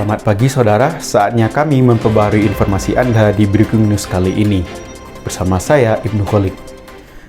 Selamat pagi saudara, saatnya kami memperbarui informasi Anda di Breaking News kali ini. Bersama saya, Ibnu Kholik.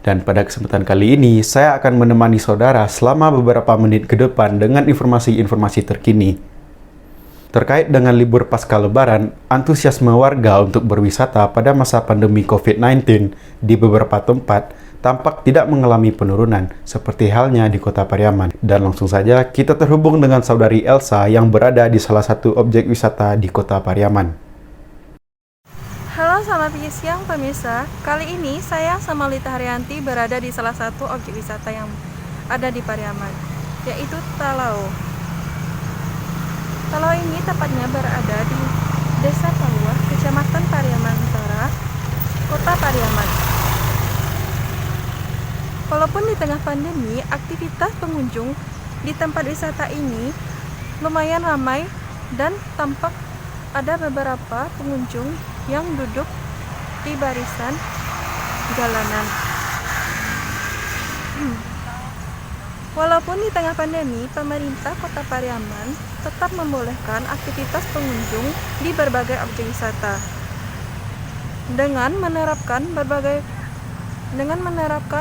Dan pada kesempatan kali ini, saya akan menemani saudara selama beberapa menit ke depan dengan informasi-informasi terkini. Terkait dengan libur pasca lebaran, antusiasme warga untuk berwisata pada masa pandemi COVID-19 di beberapa tempat tampak tidak mengalami penurunan, seperti halnya di Kota Pariaman. Dan langsung saja kita terhubung dengan saudari Elsa yang berada di salah satu objek wisata di Kota Pariaman. Halo, selamat pagi siang pemirsa. Kali ini saya sama Lita Haryanti berada di salah satu objek wisata yang ada di Pariaman, yaitu Talau. Talau ini tepatnya berada di Desa Paluah, Kecamatan Pariaman Utara, Kota Pariaman. Walaupun di tengah pandemi, aktivitas pengunjung di tempat wisata ini lumayan ramai dan tampak ada beberapa pengunjung yang duduk di barisan jalanan. Walaupun di tengah pandemi, pemerintah Kota Pariaman tetap membolehkan aktivitas pengunjung di berbagai objek wisata dengan menerapkan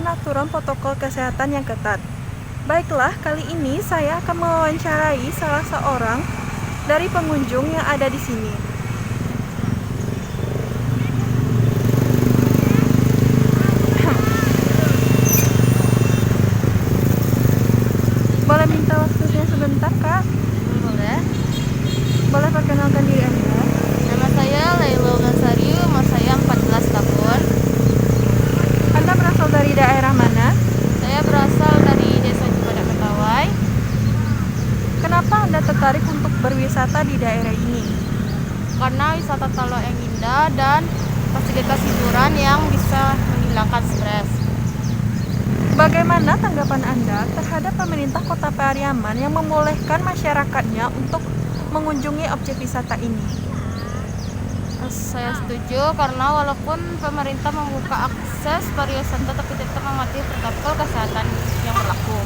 aturan protokol kesehatan yang ketat. Baiklah, kali ini saya akan mewawancarai salah seorang dari pengunjung yang ada di sini. Boleh minta waktunya sebentar, Kak? Boleh. Boleh perkenalkan diri Anda? Nama saya Laila Gasari, umur saya 14 tahun. Anda berasal dari daerah mana? Saya berasal dari Desa Cibadak Mentawai. Kenapa Anda tertarik untuk berwisata di daerah ini? Karena wisata Talau yang indah dan fasilitas hiburan yang bisa menghilangkan stres. Bagaimana tanggapan Anda terhadap pemerintah Kota Pariaman yang membolehkan masyarakatnya untuk mengunjungi objek wisata ini? Saya setuju karena walaupun pemerintah membuka akses pariwisata tapi tetap mematuhi protokol kesehatan yang berlaku.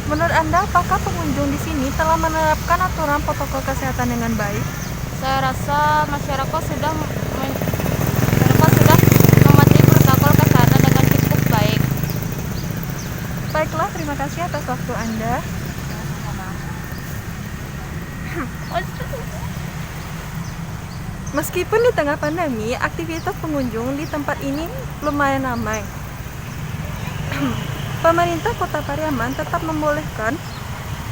Menurut Anda, apakah pengunjung di sini telah menerapkan aturan protokol kesehatan dengan baik? Saya rasa masyarakat sudah mematuhi protokol kesehatan dengan cukup baik. Baiklah, terima kasih atas waktu Anda. Meskipun di tengah pandemi, aktivitas pengunjung di tempat ini lumayan ramai. Pemerintah Kota Pariaman tetap membolehkan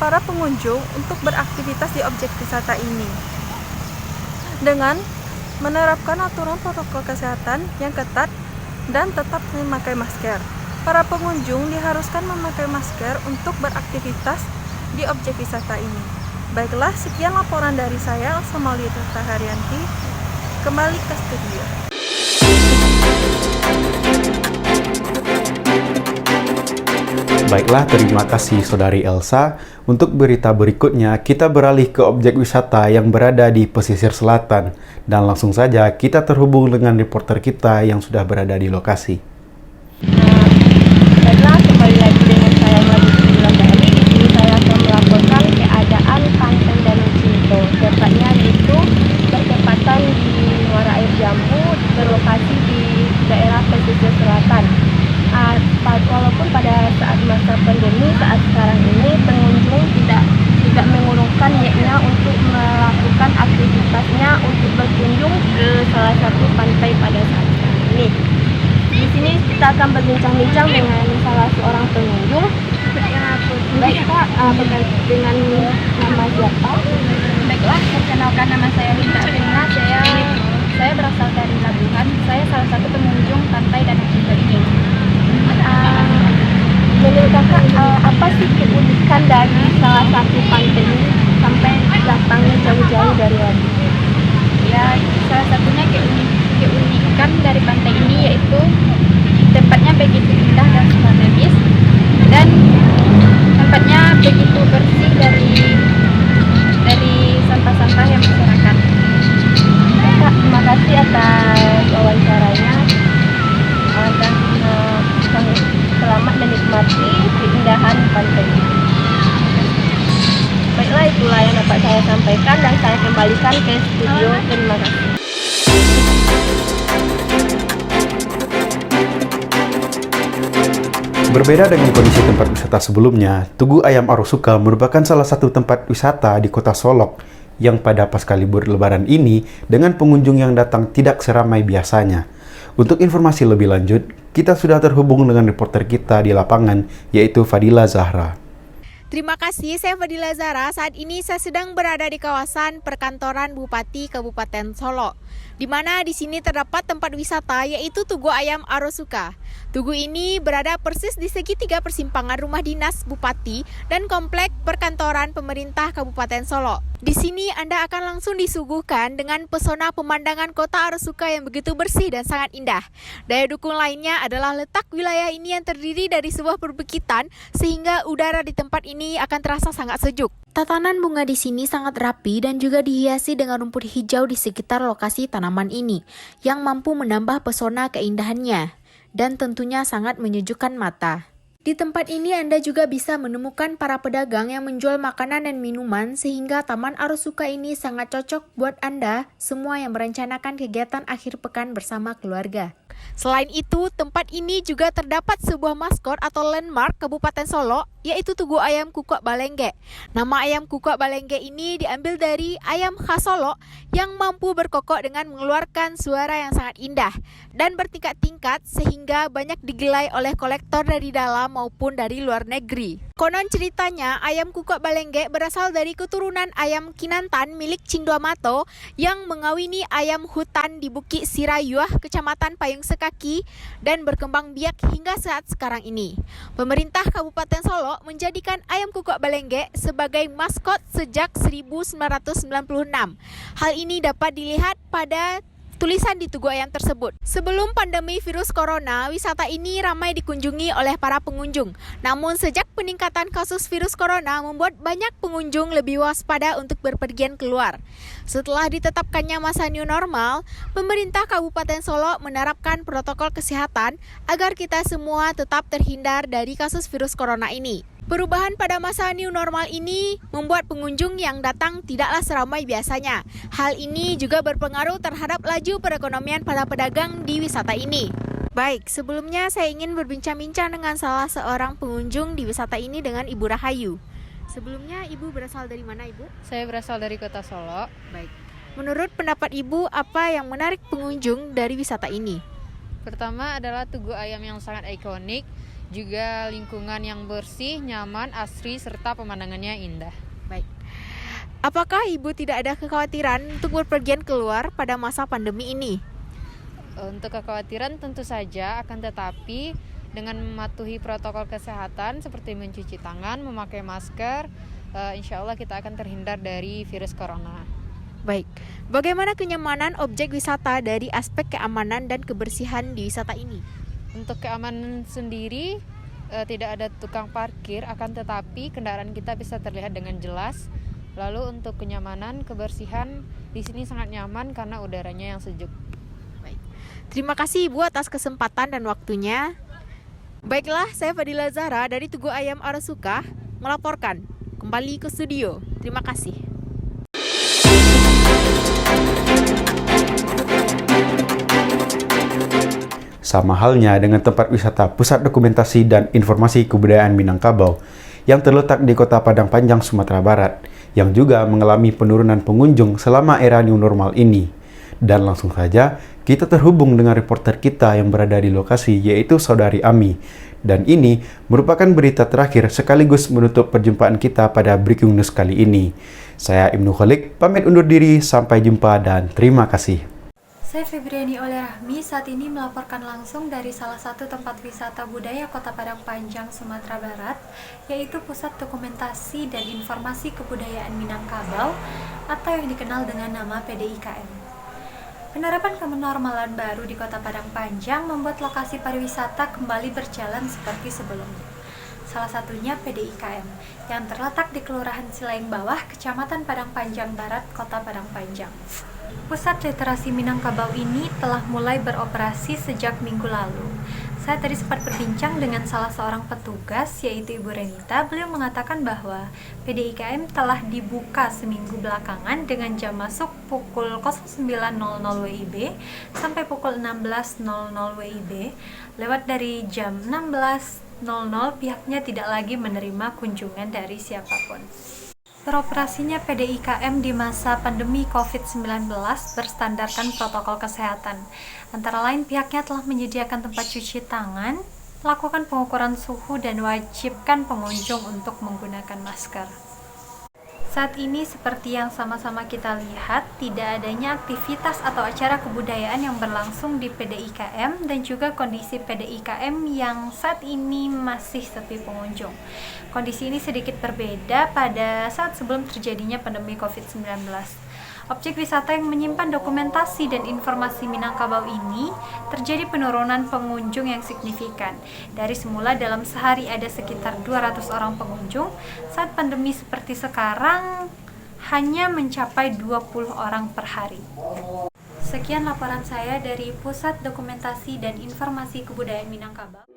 para pengunjung untuk beraktivitas di objek wisata ini dengan menerapkan aturan protokol kesehatan yang ketat dan tetap memakai masker. Para pengunjung diharuskan memakai masker untuk beraktivitas di objek wisata ini. Baiklah, sekian laporan dari saya, Lita Haryanti. Kembali ke studio. Baiklah, terima kasih saudari Elsa. Untuk berita berikutnya, kita beralih ke objek wisata yang berada di pesisir selatan. Dan langsung saja kita terhubung dengan reporter kita yang sudah berada di lokasi. Baiklah, kembali lagi dengan saya Madu Wulandari. Di sini saya akan melaporkan keadaan Pantai Danau Cinto. Tepatnya itu bertepatan di Muara Air Jambu, berlokasi di daerah pesisir selatan. Walaupun pada saat masa pandemi saat sekarang ini pengunjung tidak mengurungkan niatnya untuk melakukan aktivitasnya untuk berkunjung ke salah satu pantai pada saat sekarang ini. Di sini kita akan berbincang-bincang dengan salah seorang pengunjung. Baik Pak, dengan nama siapa? Baiklah, perkenalkan nama saya Linda Arina. Saya berasal dari Labuhan. Saya salah satu pengunjung pantai Danau Cinto ini. Menurut kakak, apa sih keunikan dari salah satu pantai ini sampai datangnya jauh-jauh dari Labuhan? Ya, salah satunya keunikan dari pantai ini yaitu tempatnya begitu indah dan strategis dan tempatnya begitu bersih dari sampah-sampah yang berserakan. Kak, terima kasih atas wawancaranya dan selamat menikmati keindahan pantai ini. saya sampaikan dan saya kembalikan ke studio. Terima kasih. Berbeda dengan kondisi tempat wisata sebelumnya, Tugu Ayam Arosuka merupakan salah satu tempat wisata di kota Solok yang pada pasca libur lebaran ini dengan pengunjung yang datang tidak seramai biasanya. Untuk informasi lebih lanjut, kita sudah terhubung dengan reporter kita di lapangan, yaitu Fadila Zahra. Terima kasih, saya Fadila Zahra. Saat ini saya sedang berada di kawasan perkantoran Bupati Kabupaten Solok, di mana di sini terdapat tempat wisata yaitu Tugu Ayam Arosuka. Tugu ini berada persis di segitiga persimpangan rumah dinas Bupati dan komplek perkantoran pemerintah Kabupaten Solok. Di sini Anda akan langsung disuguhkan dengan pesona pemandangan kota Arosuka yang begitu bersih dan sangat indah. Daya dukung lainnya adalah letak wilayah ini yang terdiri dari sebuah perbukitan sehingga udara di tempat ini akan terasa sangat sejuk. Tatanan bunga di sini sangat rapi dan juga dihiasi dengan rumput hijau di sekitar lokasi tanaman ini yang mampu menambah pesona keindahannya dan tentunya sangat menyejukkan mata. Di tempat ini Anda juga bisa menemukan para pedagang yang menjual makanan dan minuman sehingga Taman Arosuka ini sangat cocok buat Anda semua yang merencanakan kegiatan akhir pekan bersama keluarga. Selain itu, tempat ini juga terdapat sebuah maskot atau landmark Kabupaten Solok, yaitu Tugu Ayam Kukuak Balengge. Nama ayam kukuak balengge ini diambil dari ayam khas Solok yang mampu berkokok dengan mengeluarkan suara yang sangat indah dan bertingkat-tingkat sehingga banyak digelai oleh kolektor dari dalam maupun dari luar negeri. Konon ceritanya, ayam kukuak balengge berasal dari keturunan ayam Kinantan milik Cindua-Mato yang mengawini ayam hutan di Bukit Sirayuah, Kecamatan Payung Sekaki, dan berkembang biak hingga saat sekarang ini. Pemerintah Kabupaten Solok menjadikan ayam kukuak balengge sebagai maskot sejak 1996. Hal ini dapat dilihat pada tulisan di Tugu Ayam tersebut. Sebelum pandemi virus corona, wisata ini ramai dikunjungi oleh para pengunjung. Namun sejak peningkatan kasus virus corona membuat banyak pengunjung lebih waspada untuk berpergian keluar. Setelah ditetapkannya masa new normal, pemerintah Kabupaten Solok menerapkan protokol kesehatan agar kita semua tetap terhindar dari kasus virus corona ini. Perubahan pada masa new normal ini membuat pengunjung yang datang tidaklah seramai biasanya. Hal ini juga berpengaruh terhadap laju perekonomian para pedagang di wisata ini. Baik, sebelumnya saya ingin berbincang-bincang dengan salah seorang pengunjung di wisata ini dengan Ibu Rahayu. Sebelumnya, Ibu berasal dari mana, Ibu? Saya berasal dari kota Solok. Baik. Menurut pendapat Ibu, apa yang menarik pengunjung dari wisata ini? Pertama adalah Tugu Ayam yang sangat ikonik, juga lingkungan yang bersih, nyaman, asri, serta pemandangannya indah. Baik. Apakah Ibu tidak ada kekhawatiran untuk berpergian keluar pada masa pandemi ini? Untuk kekhawatiran tentu saja, akan tetapi dengan mematuhi protokol kesehatan seperti mencuci tangan, memakai masker, insya Allah kita akan terhindar dari virus corona. Baik, bagaimana kenyamanan objek wisata dari aspek keamanan dan kebersihan di wisata ini? Untuk keamanan sendiri, tidak ada tukang parkir, akan tetapi kendaraan kita bisa terlihat dengan jelas. Lalu untuk kenyamanan, kebersihan di sini sangat nyaman karena udaranya yang sejuk. Baik. Terima kasih Ibu atas kesempatan dan waktunya. Baiklah, saya Fadila Zahra dari Tugu Ayam Arosuka melaporkan kembali ke studio. Terima kasih. Sama halnya dengan tempat wisata Pusat Dokumentasi dan Informasi Kebudayaan Minangkabau yang terletak di Kota Padang Panjang, Sumatera Barat, yang juga mengalami penurunan pengunjung selama era new normal ini. Dan langsung saja, kita terhubung dengan reporter kita yang berada di lokasi, yaitu Saudari Ami. Dan ini merupakan berita terakhir sekaligus menutup perjumpaan kita pada Breaking News kali ini. Saya Ibnu Kholik, pamit undur diri, sampai jumpa dan terima kasih. Saya Febriani Oleh Rahmi, saat ini melaporkan langsung dari salah satu tempat wisata budaya Kota Padang Panjang, Sumatera Barat, yaitu Pusat Dokumentasi dan Informasi Kebudayaan Minangkabau atau yang dikenal dengan nama PDIKM. Penerapan kenormalan baru di Kota Padang Panjang membuat lokasi pariwisata kembali berjalan seperti sebelumnya. Salah satunya PDIKM yang terletak di Kelurahan Silaing Bawah, Kecamatan Padang Panjang Barat, Kota Padang Panjang. Pusat Literasi Minangkabau ini telah mulai beroperasi sejak minggu lalu. Saya tadi sempat berbincang dengan salah seorang petugas, yaitu Ibu Renita. Beliau mengatakan bahwa PDIKM telah dibuka seminggu belakangan dengan jam masuk pukul 09.00 WIB sampai pukul 16.00 WIB. Lewat dari jam 16.00 pihaknya tidak lagi menerima kunjungan dari siapapun. Beroperasinya PDIKM di masa pandemi COVID-19 berstandarkan protokol kesehatan. Antara lain pihaknya telah menyediakan tempat cuci tangan, melakukan pengukuran suhu, dan wajibkan pengunjung untuk menggunakan masker. Saat ini seperti yang sama-sama kita lihat, tidak adanya aktivitas atau acara kebudayaan yang berlangsung di PDIKM dan juga kondisi PDIKM yang saat ini masih sepi pengunjung. Kondisi ini sedikit berbeda pada saat sebelum terjadinya pandemi COVID-19. Objek wisata yang menyimpan dokumentasi dan informasi Minangkabau ini terjadi penurunan pengunjung yang signifikan. Dari semula dalam sehari ada sekitar 200 orang pengunjung, saat pandemi seperti sekarang hanya mencapai 20 orang per hari. Sekian laporan saya dari Pusat Dokumentasi dan Informasi Kebudayaan Minangkabau.